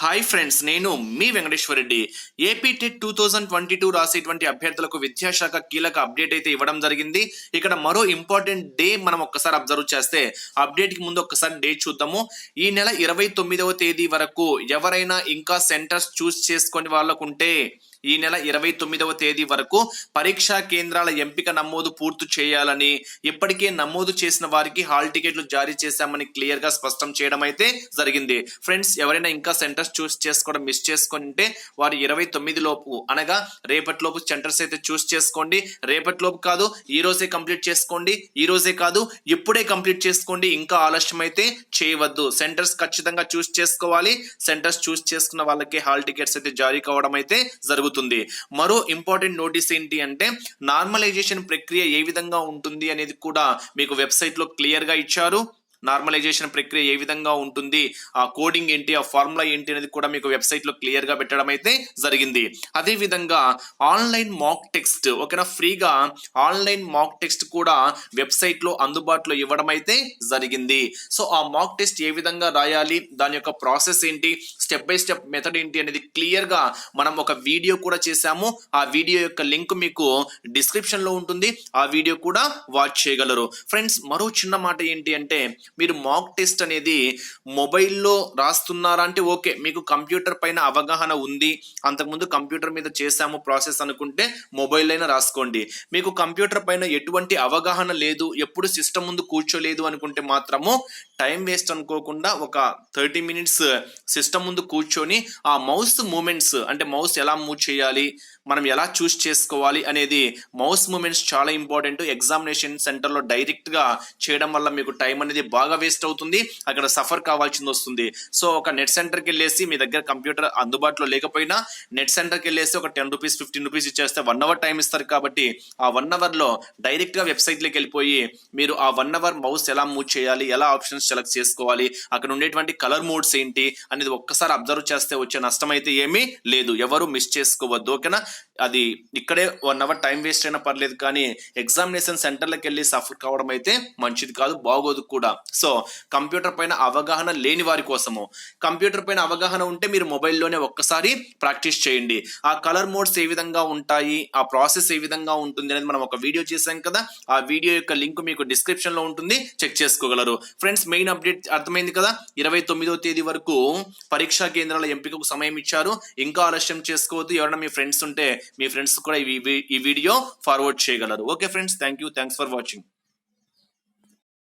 Hi friends, నేను మీ Venkateswara Reddy. AP TET 2022 రాసేటువంటి అభ్యర్థులకు విద్యాశాఖ కీలక అప్డేట్ అయితే ఇవ్వడం జరిగింది. ఇక్కడ మరో ఇంపార్టెంట్ డే మనం ఒక్కసారి అబ్జర్వ్ చేస్తే, అప్డేట్ కి ముందు ఒక్కసారి డేట్ చూద్దాము. ఈ నెల 29వ తేదీ వరకు ఎవరైనా ఇంకా సెంటర్స్ చూస్ చేసుకొని వాళ్ళకుంటే ఈ నెల 29వ తేదీ వరకు పరీక్షా కేంద్రాల ఎంపిక నమోదు పూర్తి చేయాలని, ఇప్పటికే నమోదు చేసిన వారికి హాల్ టికెట్లు జారీ చేశామని క్లియర్ గా స్పష్టం చేయడం అయితే జరిగింది. ఫ్రెండ్స్, ఎవరైనా ఇంకా సెంటర్స్ చూస్ చేసుకోవడం మిస్ చేసుకుంటే వారు 29 లోపు అనగా రేపటి లోపు సెంటర్స్ అయితే చూస్ చేసుకోండి. రేపటి లోపు కాదు, ఈ రోజే కంప్లీట్ చేసుకోండి. ఈ రోజే కాదు, ఇప్పుడే కంప్లీట్ చేసుకోండి. ఇంకా ఆలస్యం అయితే చేయవద్దు. సెంటర్స్ ఖచ్చితంగా చూస్ చేసుకోవాలి. సెంటర్స్ చూస్ చేసుకున్న వాళ్ళకి హాల్ టికెట్స్ అయితే జారీ కావడం అయితే జరుగుతుంది. మరో ఇంపార్టెంట్ నోటీస్ ఏంటి అంటే, నార్మలైజేషన్ ప్రక్రియ ఏ విధంగా ఉంటుంది అనేది కూడా మీకు వెబ్సైట్ లో క్లియర్ గా ఇచ్చారు. నార్మలైజేషన్ ప్రక్రియ ఏ విధంగా ఉంటుంది, ఆ కోడింగ్ ఏంటి, ఆ ఫార్ములా ఏంటి అనేది కూడా మీకు వెబ్సైట్ లో క్లియర్ గా పెట్టడం అయితే జరిగింది. అదే విధంగా ఆన్లైన్ మాక్ టెక్స్ట్, ఓకేనా, ఫ్రీగా ఆన్లైన్ మాక్ టెక్స్ట్ కూడా వెబ్సైట్ లో అందుబాటులో ఇవ్వడం అయితే జరిగింది. సో ఆ మాక్ టెస్ట్ ఏ విధంగా రాయాలి, దాని యొక్క ప్రాసెస్ ఏంటి, స్టెప్ బై స్టెప్ మెథడ్ ఏంటి అనేది క్లియర్ గా మనం ఒక వీడియో కూడా చేశాము. ఆ వీడియో యొక్క లింక్ మీకు డిస్క్రిప్షన్ లో ఉంటుంది. ఆ వీడియో కూడా వాచ్ చేయగలరు. ఫ్రెండ్స్, మరో చిన్న మాట ఏంటి అంటే, మీరు మాక్ టెస్ట్ అనేది మొబైల్లో రాస్తున్నారా అంటే ఓకే, మీకు కంప్యూటర్ పైన అవగాహన ఉంది, అంతకుముందు కంప్యూటర్ మీద చేశాము ప్రాసెస్ అనుకుంటే మొబైల్ అయినా రాసుకోండి. మీకు కంప్యూటర్ పైన ఎటువంటి అవగాహన లేదు, ఎప్పుడు సిస్టమ్ ముందు కూర్చోలేదు అనుకుంటే మాత్రము టైం వేస్ట్ అనుకోకుండా ఒక 30 మినిట్స్ సిస్టమ్ ముందు కూర్చొని ఆ మౌస్ మూమెంట్స్, అంటే మౌస్ ఎలా మూవ్ చేయాలి, మనం ఎలా చూస్ చేసుకోవాలి అనేది, మౌస్ మూమెంట్స్ చాలా ఇంపార్టెంట్. ఎగ్జామినేషన్ సెంటర్ లో డైరెక్ట్ గా చేయడం వల్ల మీకు టైం అనేది బాగా వేస్ట్ అవుతుంది, అక్కడ సఫర్ కావాల్సింది వస్తుంది. సో ఒక నెట్ సెంటర్కి వెళ్ళేసి, మీ దగ్గర కంప్యూటర్ అందుబాటులో లేకపోయినా నెట్ సెంటర్కి వెళ్ళేసి ఒక 10 రూపీస్ 15 రూపీస్ ఇచ్చేస్తే 1 అవర్ టైం ఇస్తారు. కాబట్టి ఆ 1 అవర్ లో డైరెక్ట్ గా వెబ్సైట్ లోకి వెళ్ళిపోయి మీరు ఆ 1 అవర్ మౌస్ ఎలా మూవ్ చేయాలి, ఎలా ఆప్షన్స్ సెలెక్ట్ చేసుకోవాలి, అక్కడ ఉండేటువంటి కలర్ మోడ్స్ ఏంటి అనేది ఒక్కసారి అబ్జర్వ్ చేస్తే వచ్చే నష్టం అయితే ఏమీ లేదు. ఎవరు మిస్ చేసుకోవద్దు, ఓకేనా. అది ఇక్కడే 1 అవర్ టైం వేస్ట్ అయినా పర్లేదు, కానీ ఎగ్జామినేషన్ సెంటర్లకు వెళ్ళి సఫర్ కావడం అయితే మంచిది కాదు, బాగోదు కూడా. సో కంప్యూటర్ పైన అవగాహన లేని వారి కోసము, కంప్యూటర్ పైన అవగాహన ఉంటే మీరు మొబైల్లోనే ఒక్కసారి ప్రాక్టీస్ చేయండి. ఆ కలర్ మోడ్స్ ఏ విధంగా ఉంటాయి, ఆ ప్రాసెస్ ఏ విధంగా ఉంటుంది అనేది మనం ఒక వీడియో చేశాం కదా. ఆ వీడియో యొక్క లింక్ మీకు డిస్క్రిప్షన్ లో ఉంటుంది, చెక్ చేసుకోగలరు. ఫ్రెండ్స్, మెయిన్ అప్డేట్ అర్థమైంది కదా. 29వ తేదీ వరకు పరీక్షా కేంద్రాల ఎంపికకు సమయం ఇచ్చారు. ఇంకా ఆలస్యం చేసుకోవద్దు. ఎవరైనా మీ ఫ్రెండ్స్ ఉంటే మీ ఫ్రెండ్స్ కూడా ఈ వీడియో ఫార్వర్డ్ చేయగలరు. Okay friends, thank you, thanks for watching.